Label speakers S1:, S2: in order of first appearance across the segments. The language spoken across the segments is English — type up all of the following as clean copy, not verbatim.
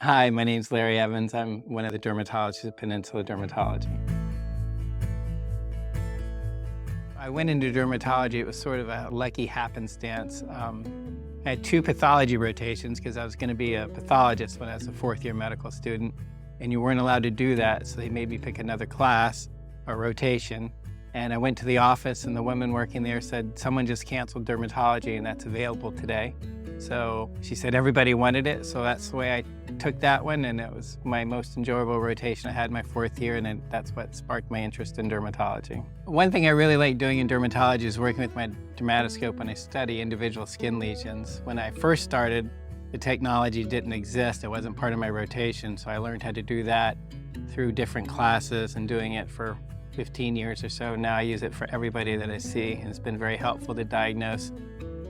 S1: Hi, my name's Larry Evans. I'm one of the dermatologists at Peninsula Dermatology. I went into dermatology, it was sort of a lucky happenstance. I had two pathology rotations because I was going to be a pathologist when I was a fourth-year medical student, and you weren't allowed to do that, so they made me pick another class, a rotation. And I went to the office, and the woman working there said, someone just canceled dermatology, and that's available today. So she said everybody wanted it, so that's the way I took that one, and it was my most enjoyable rotation I had my fourth year, and that's what sparked my interest in dermatology. One thing I really like doing in dermatology is working with my dermatoscope when I study individual skin lesions. When I first started, the technology didn't exist. It wasn't part of my rotation, so I learned how to do that through different classes and doing it for 15 years or so. Now I use it for everybody that I see, and it's been very helpful to diagnose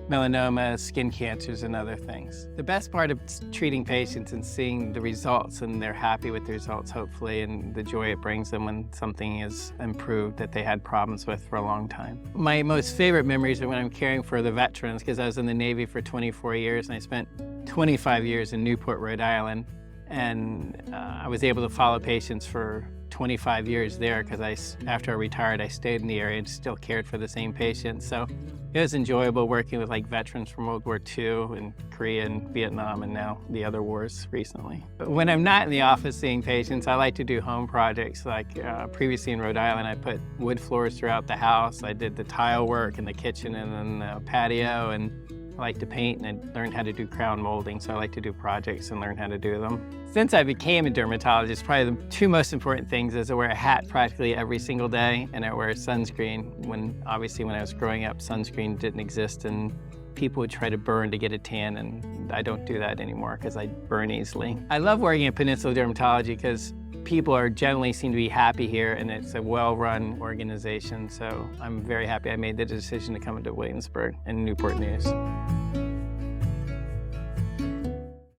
S1: melanoma, skin cancers, and other things. The best part of treating patients and seeing the results, and they're happy with the results, hopefully, and the joy it brings them when something is improved that they had problems with for a long time. My most favorite memories are when I'm caring for the veterans, because I was in the Navy for 24 years, and I spent 25 years in Newport, Rhode Island, and I was able to follow patients for 25 years there because after I retired, I stayed in the area and still cared for the same patients. So it was enjoyable working with veterans from World War II and Korea and Vietnam and now the other wars recently. But when I'm not in the office seeing patients, I like to do home projects. Previously in Rhode Island, I put wood floors throughout the house. I did the tile work in the kitchen and then the patio, and I like to paint, and I learned how to do crown molding, so I like to do projects and learn how to do them. Since I became a dermatologist, probably the two most important things is I wear a hat practically every single day, and I wear sunscreen. Obviously when I was growing up, sunscreen didn't exist, and people would try to burn to get a tan, and I don't do that anymore because I burn easily. I love working at Peninsula Dermatology because people generally seem to be happy here, and it's a well-run organization, so I'm very happy I made the decision to come into Williamsburg and Newport News.